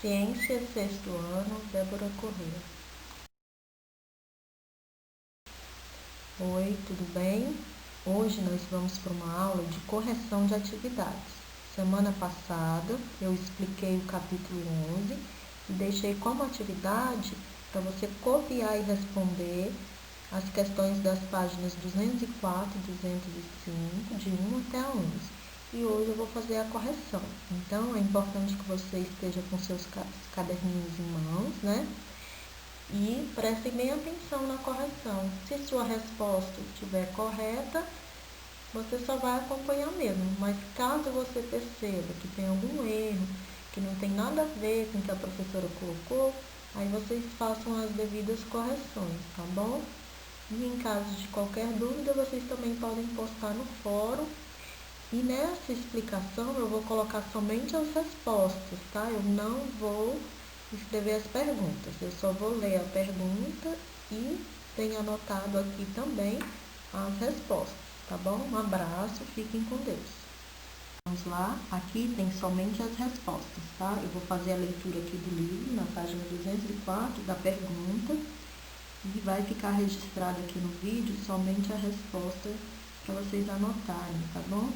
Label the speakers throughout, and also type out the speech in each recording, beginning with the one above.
Speaker 1: Ciências, sexto ano, Débora Corrêa. Oi, tudo bem? Hoje nós vamos para uma aula de correção de atividades. Semana passada eu expliquei o capítulo 11 e deixei como atividade para você copiar e responder as questões das páginas 204 e 205, de 1 até a 11. E hoje eu vou fazer a correção. Então, é importante que você esteja com seus caderninhos em mãos, né? E preste bem atenção na correção. Se sua resposta estiver correta, você só vai acompanhar mesmo. Mas caso você perceba que tem algum erro, que não tem nada a ver com o que a professora colocou, aí vocês façam as devidas correções, tá bom? E em caso de qualquer dúvida, vocês também podem postar no fórum. E nessa explicação eu vou colocar somente as respostas, tá? Eu não vou escrever as perguntas. Eu só vou ler a pergunta e tenho anotado aqui também as respostas, tá bom? Um abraço, fiquem com Deus. Vamos lá, aqui tem somente as respostas, tá? Eu vou fazer a leitura aqui do livro, na página 204, da pergunta, e vai ficar registrado aqui no vídeo somente a resposta para vocês anotarem, tá bom?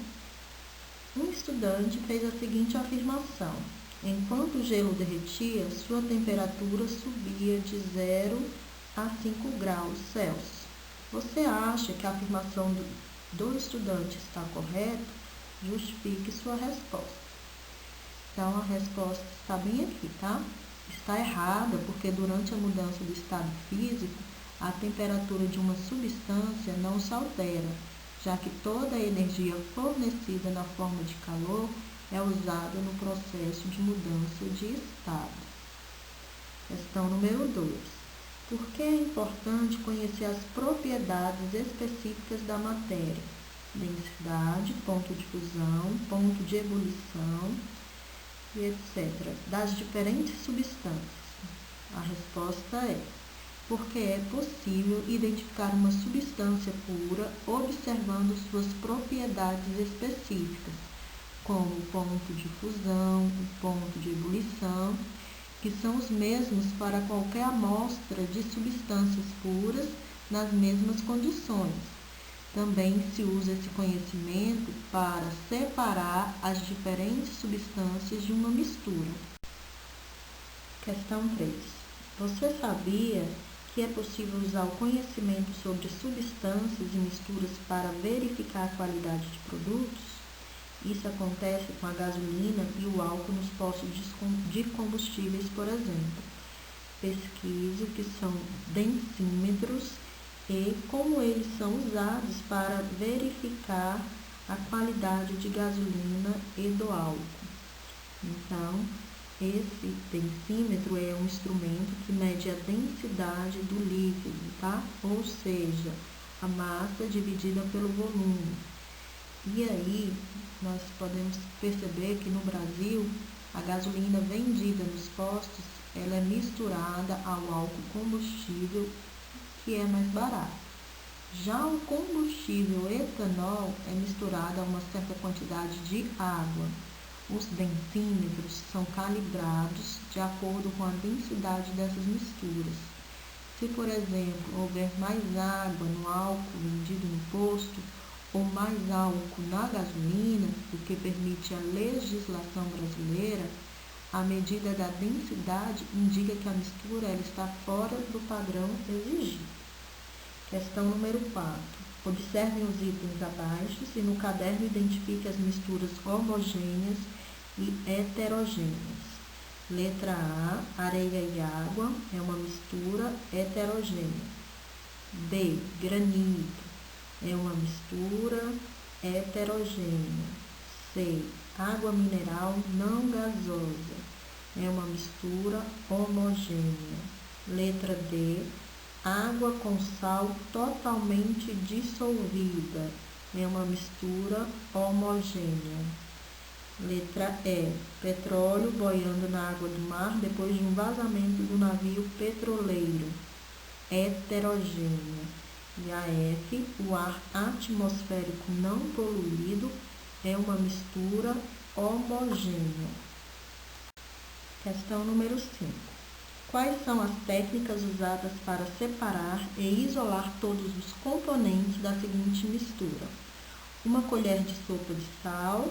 Speaker 1: Um estudante fez a seguinte afirmação: enquanto o gelo derretia, sua temperatura subia de 0 a 5 graus Celsius. Você acha que a afirmação do estudante está correta? Justifique sua resposta. Então, a resposta está bem aqui, tá? Está errada porque durante a mudança do estado físico, a temperatura de uma substância não se altera, já que toda a energia fornecida na forma de calor é usada no processo de mudança de estado. Questão número 2. Por que é importante conhecer as propriedades específicas da matéria? Densidade, ponto de fusão, ponto de ebulição e etc. das diferentes substâncias. A resposta é: porque é possível identificar uma substância pura observando suas propriedades específicas, como o ponto de fusão, o ponto de ebulição, que são os mesmos para qualquer amostra de substâncias puras nas mesmas condições. Também se usa esse conhecimento para separar as diferentes substâncias de uma mistura. Questão 3. Você sabia que é possível usar o conhecimento sobre substâncias e misturas para verificar a qualidade de produtos? Isso acontece com a gasolina e o álcool nos postos de combustíveis, por exemplo. Pesquise o que são densímetros e como eles são usados para verificar a qualidade de gasolina e do álcool. Então, esse densímetro é um instrumento que mede a densidade do líquido, tá? Ou seja, a massa dividida pelo volume. E aí, nós podemos perceber que no Brasil, a gasolina vendida nos postos, ela é misturada ao álcool combustível, que é mais barato. Já o combustível etanol é misturado a uma certa quantidade de água. Os densímetros são calibrados de acordo com a densidade dessas misturas. Se, por exemplo, houver mais água no álcool vendido no posto ou mais álcool na gasolina, o que permite a legislação brasileira, a medida da densidade indica que a mistura ela está fora do padrão exigido. Questão número 4. Observem os itens abaixo e no caderno identifique as misturas homogêneas e heterogêneas. Letra A, areia e água, é uma mistura heterogênea. B, granito, é uma mistura heterogênea. C, água mineral não gasosa, é uma mistura homogênea. Letra D, água com sal totalmente dissolvida, é uma mistura homogênea. Letra E, petróleo boiando na água do mar depois de um vazamento do navio petroleiro, heterogênea. E a F, o ar atmosférico não poluído, é uma mistura homogênea. Questão número 5. Quais são as técnicas usadas para separar e isolar todos os componentes da seguinte mistura? 1 colher de sopa de sal,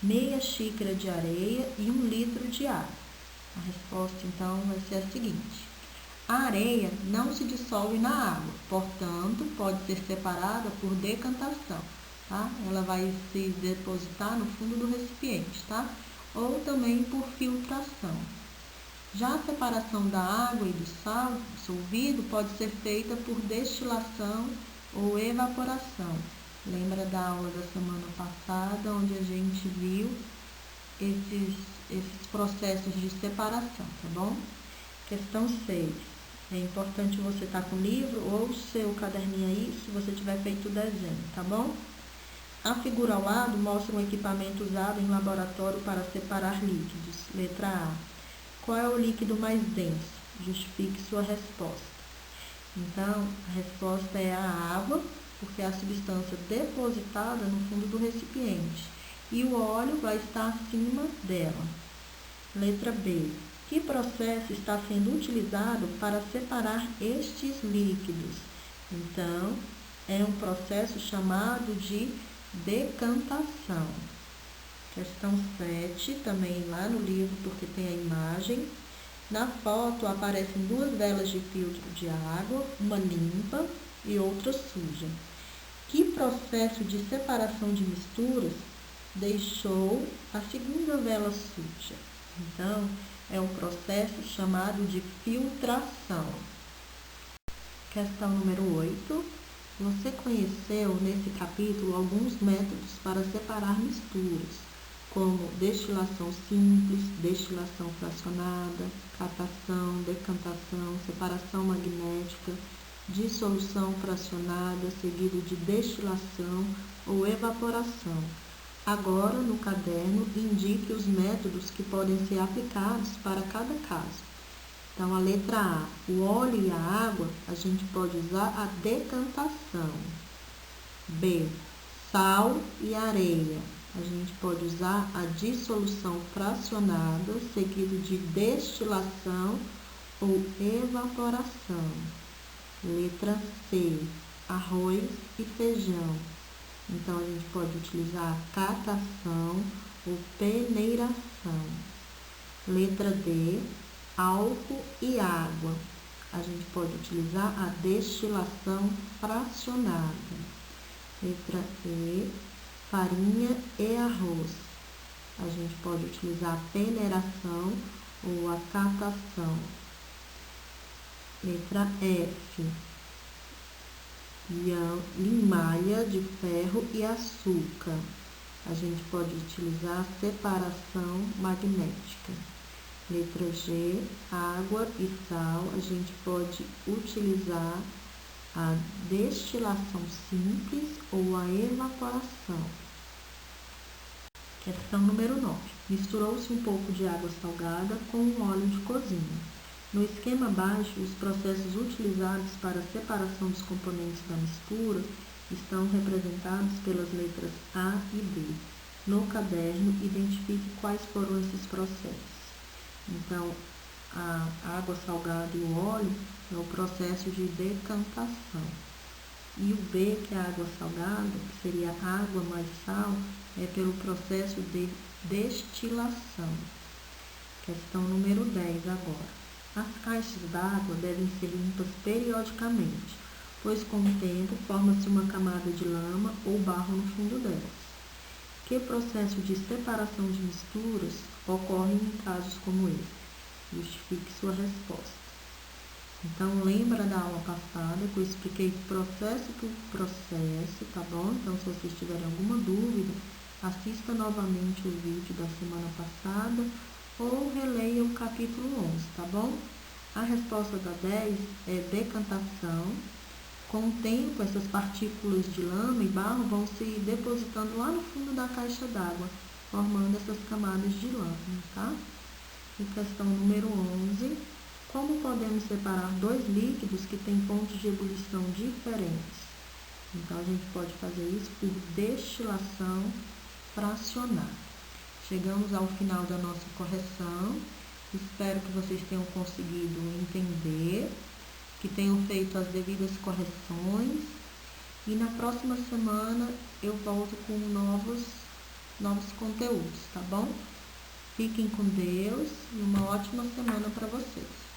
Speaker 1: meia xícara de areia e 1 litro de água. A resposta, então, vai ser a seguinte. A areia não se dissolve na água, portanto, pode ser separada por decantação, tá? Ela vai se depositar no fundo do recipiente, tá? Ou também por filtração. Já a separação da água e do sal dissolvido pode ser feita por destilação ou evaporação. Lembra da aula da semana passada, onde a gente viu esses processos de separação, tá bom? Questão 6. É importante você estar com o livro ou o seu caderninho aí, se você tiver feito o desenho, tá bom? A figura ao lado mostra um equipamento usado em laboratório para separar líquidos. Letra A. Qual é o líquido mais denso? Justifique sua resposta. Então, a resposta é a água, porque é a substância depositada no fundo do recipiente. E o óleo vai estar acima dela. Letra B. Que processo está sendo utilizado para separar estes líquidos? Então, é um processo chamado de decantação. Questão 7, também lá no livro, porque tem a imagem. Na foto aparecem 2 velas de filtro de água, uma limpa e outra suja. Que processo de separação de misturas deixou a segunda vela suja? Então, é um processo chamado de filtração. Questão número 8. Você conheceu nesse capítulo alguns métodos para separar misturas, como destilação simples, destilação fracionada, catação, decantação, separação magnética, dissolução fracionada, seguido de destilação ou evaporação. Agora, no caderno, indique os métodos que podem ser aplicados para cada caso. Então, a letra A, o óleo e a água, a gente pode usar a decantação. B, sal e areia, a gente pode usar a dissolução fracionada, seguido de destilação ou evaporação. Letra C, arroz e feijão. Então, a gente pode utilizar a catação ou peneiração. Letra D, álcool e água. A gente pode utilizar a destilação fracionada. Letra E, farinha e arroz. A gente pode utilizar a peneiração ou a catação. Letra F, limaia de ferro e açúcar. A gente pode utilizar a separação magnética. Letra G, água e sal. A gente pode utilizar a destilação simples ou a evaporação. Questão número 9. Misturou-se um pouco de água salgada com um óleo de cozinha. No esquema abaixo, os processos utilizados para a separação dos componentes da mistura estão representados pelas letras A e B. No caderno, identifique quais foram esses processos. Então, a água salgada e o óleo é o processo de decantação. E o B, que é a água salgada, que seria água mais sal, é pelo processo de destilação. Questão número 10 agora. As caixas d'água devem ser limpas periodicamente, pois com o tempo forma-se uma camada de lama ou barro no fundo delas. Que processo de separação de misturas ocorre em casos como esse? Justifique sua resposta. Então, lembra da aula passada que eu expliquei processo por processo, tá bom? Então, se vocês tiverem alguma dúvida, assista novamente o vídeo da semana passada ou releia o capítulo 11, tá bom? A resposta da 10 é decantação. Com o tempo, essas partículas de lama e barro vão se depositando lá no fundo da caixa d'água, formando essas camadas de lama, tá? E questão número 11. Como podemos separar 2 líquidos que têm pontos de ebulição diferentes? Então, a gente pode fazer isso por destilação fracionada. Chegamos ao final da nossa correção. Espero que vocês tenham conseguido entender, que tenham feito as devidas correções. E na próxima semana eu volto com novos conteúdos, tá bom? Fiquem com Deus e uma ótima semana para vocês.